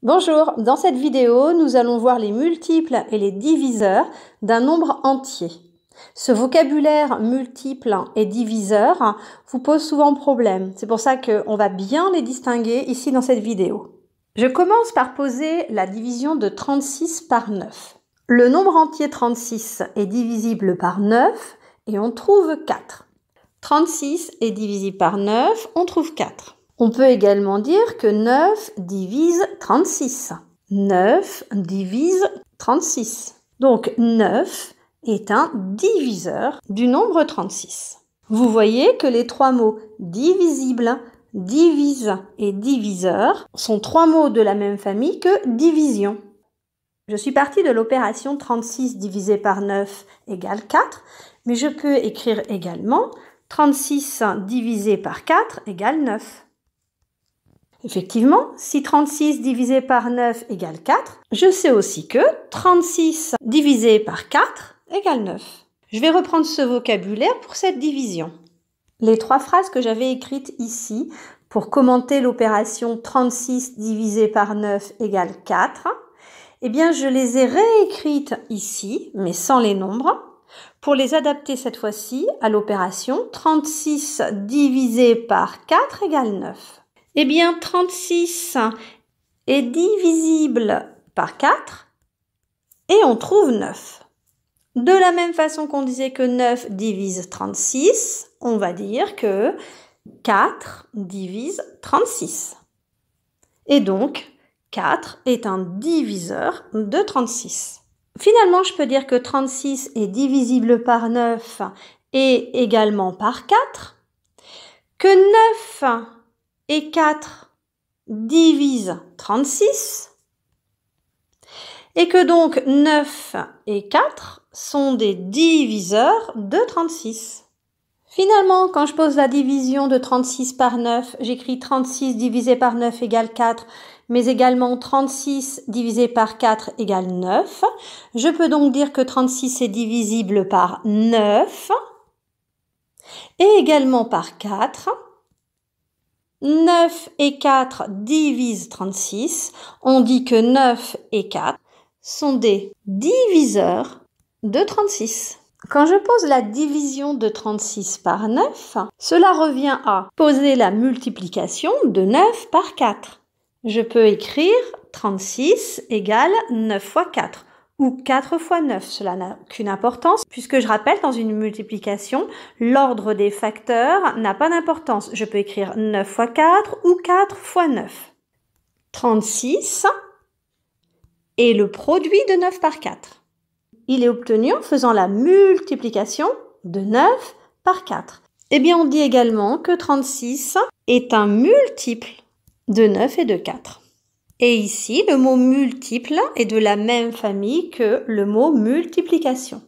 Bonjour, dans cette vidéo, nous allons voir les multiples et les diviseurs d'un nombre entier. Ce vocabulaire multiple et diviseur vous pose souvent problème. C'est pour ça qu'on va bien les distinguer ici dans cette vidéo. Je commence par poser la division de 36 par 9. Le nombre entier 36 est divisible par 9 et on trouve 4. 36 est divisible par 9, on trouve 4. On peut également dire que 9 divise 36. 9 divise 36. Donc 9 est un diviseur du nombre 36. Vous voyez que les trois mots divisible, divise et diviseur sont trois mots de la même famille que division. Je suis partie de l'opération 36 divisé par 9 égale 4, mais je peux écrire également 36 divisé par 4 égale 9. Effectivement, si 36 divisé par 9 égale 4, je sais aussi que 36 divisé par 4 égale 9. Je vais reprendre ce vocabulaire pour cette division. Les trois phrases que j'avais écrites ici pour commenter l'opération 36 divisé par 9 égale 4, eh bien, je les ai réécrites ici, mais sans les nombres, pour les adapter cette fois-ci à l'opération 36 divisé par 4 égale 9. Eh bien, 36 est divisible par 4 et on trouve 9. De la même façon qu'on disait que 9 divise 36, on va dire que 4 divise 36. Et donc, 4 est un diviseur de 36. Finalement, je peux dire que 36 est divisible par 9 et également par 4, que 9 et 4 divisent 36 et que donc 9 et 4 sont des diviseurs de 36. Finalement, quand je pose la division de 36 par 9, j'écris 36 divisé par 9 égale 4, mais également 36 divisé par 4 égale 9. Je peux donc dire que 36 est divisible par 9 et également par 4. 9 et 4 divisent 36. On dit que 9 et 4 sont des diviseurs de 36. Quand je pose la division de 36 par 9, cela revient à poser la multiplication de 9 par 4. Je peux écrire 36 égale 9 fois 4 ou 4 fois 9. Cela n'a aucune importance puisque je rappelle dans une multiplication, l'ordre des facteurs n'a pas d'importance. Je peux écrire 9 fois 4 ou 4 fois 9. 36 est le produit de 9 par 4. Il est obtenu en faisant la multiplication de 9 par 4. Eh bien, on dit également que 36 est un multiple de 9 et de 4. Et ici, le mot multiple est de la même famille que le mot multiplication.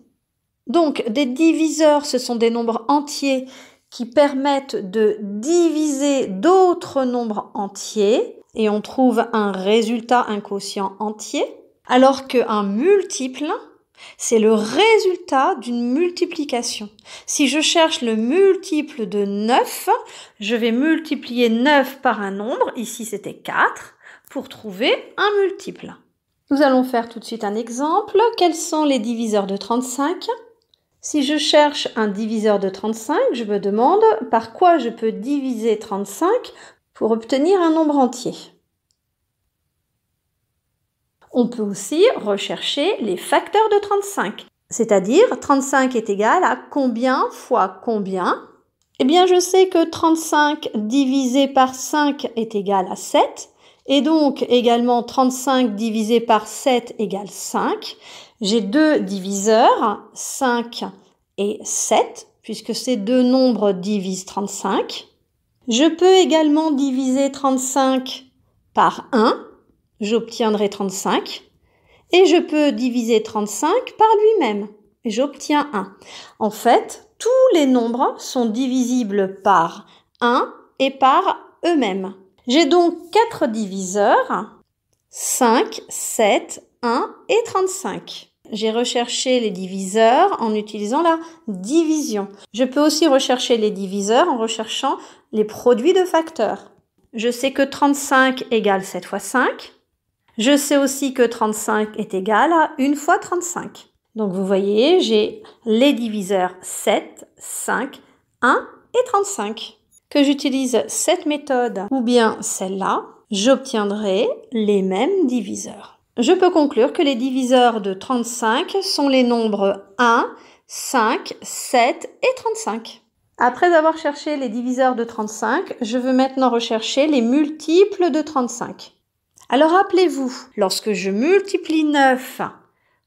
Donc, des diviseurs, ce sont des nombres entiers qui permettent de diviser d'autres nombres entiers et on trouve un résultat, un quotient entier, alors qu'un multiple, c'est le résultat d'une multiplication. Si je cherche le multiple de 9, je vais multiplier 9 par un nombre, ici c'était 4, pour trouver un multiple. Nous allons faire tout de suite un exemple. Quels sont les diviseurs de 35? Si je cherche un diviseur de 35, je me demande par quoi je peux diviser 35 pour obtenir un nombre entier. On peut aussi rechercher les facteurs de 35, c'est-à-dire 35 est égal à combien fois combien. Eh bien, je sais que 35 divisé par 5 est égal à 7. Et donc, également, 35 divisé par 7 égale 5. J'ai deux diviseurs, 5 et 7, puisque ces deux nombres divisent 35. Je peux également diviser 35 par 1. J'obtiendrai 35. Et je peux diviser 35 par lui-même. J'obtiens 1. En fait, tous les nombres sont divisibles par 1 et par eux-mêmes. J'ai donc 4 diviseurs, 5, 7, 1 et 35. J'ai recherché les diviseurs en utilisant la division. Je peux aussi rechercher les diviseurs en recherchant les produits de facteurs. Je sais que 35 égale 7 fois 5. Je sais aussi que 35 est égal à 1 fois 35. Donc vous voyez, j'ai les diviseurs 7, 5, 1 et 35. Que j'utilise cette méthode ou bien celle-là, j'obtiendrai les mêmes diviseurs. Je peux conclure que les diviseurs de 35 sont les nombres 1, 5, 7 et 35. Après avoir cherché les diviseurs de 35, je veux maintenant rechercher les multiples de 35. Alors rappelez-vous, lorsque je multiplie 9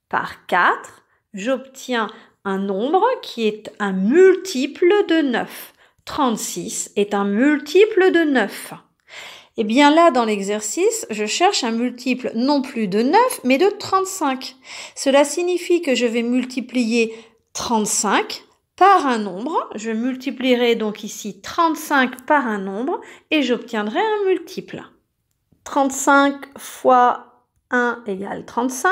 par 4, j'obtiens un nombre qui est un multiple de 9. 36 est un multiple de 9. Et bien là, dans l'exercice, je cherche un multiple non plus de 9, mais de 35. Cela signifie que je vais multiplier 35 par un nombre. Je multiplierai donc ici 35 par un nombre et j'obtiendrai un multiple. 35 fois 1 égale 35.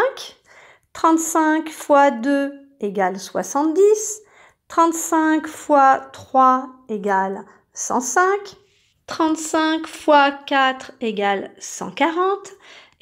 35 fois 2 égale 70. 35 fois 3 égale 105. 35 fois 4 égale 140,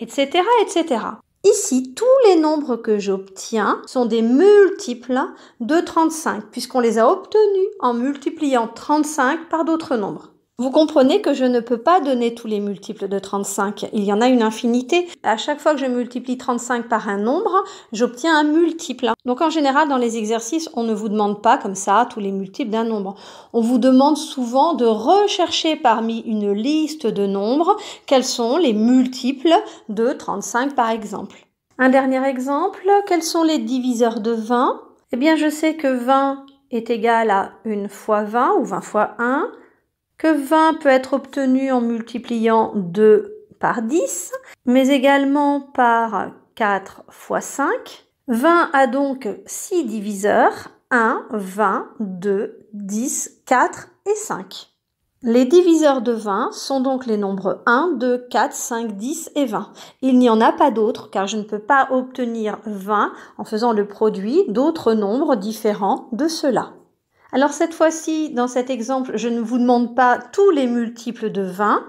etc., etc. Ici, tous les nombres que j'obtiens sont des multiples de 35, puisqu'on les a obtenus en multipliant 35 par d'autres nombres. Vous comprenez que je ne peux pas donner tous les multiples de 35. Il y en a une infinité. À chaque fois que je multiplie 35 par un nombre, j'obtiens un multiple. Donc en général, dans les exercices, on ne vous demande pas comme ça tous les multiples d'un nombre. On vous demande souvent de rechercher parmi une liste de nombres quels sont les multiples de 35 par exemple. Un dernier exemple, quels sont les diviseurs de 20? Eh bien, je sais que 20 est égal à 1 fois 20 ou 20 fois 1. Que 20 peut être obtenu en multipliant 2 par 10, mais également par 4 fois 5. 20 a donc 6 diviseurs, 1, 20, 2, 10, 4 et 5. Les diviseurs de 20 sont donc les nombres 1, 2, 4, 5, 10 et 20. Il n'y en a pas d'autres car je ne peux pas obtenir 20 en faisant le produit d'autres nombres différents de ceux-là. Alors cette fois-ci, dans cet exemple, je ne vous demande pas tous les multiples de 20,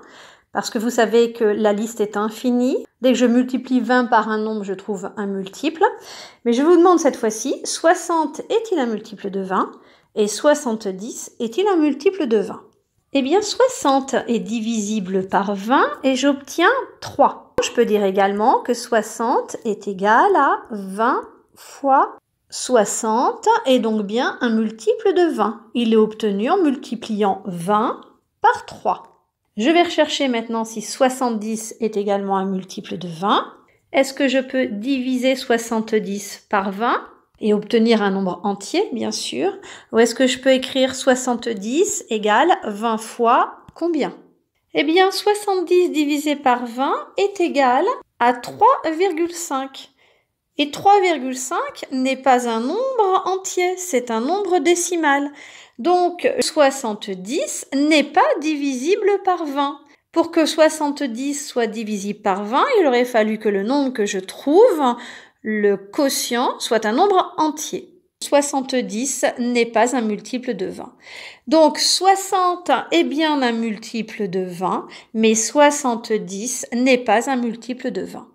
parce que vous savez que la liste est infinie. Dès que je multiplie 20 par un nombre, je trouve un multiple. Mais je vous demande cette fois-ci, 60 est-il un multiple de 20 et 70 est-il un multiple de 20? Eh bien, 60 est divisible par 20 et j'obtiens 3. Je peux dire également que 60 est égal à 20 fois 60 est donc bien un multiple de 20. Il est obtenu en multipliant 20 par 3. Je vais rechercher maintenant si 70 est également un multiple de 20. Est-ce que je peux diviser 70 par 20 et obtenir un nombre entier, bien sûr? Ou est-ce que je peux écrire 70 égale 20 fois combien? Eh bien, 70 divisé par 20 est égal à 3,5. Et 3,5 n'est pas un nombre entier, c'est un nombre décimal. Donc 70 n'est pas divisible par 20. Pour que 70 soit divisible par 20, il aurait fallu que le nombre que je trouve, le quotient, soit un nombre entier. 70 n'est pas un multiple de 20. Donc 60 est bien un multiple de 20, mais 70 n'est pas un multiple de 20.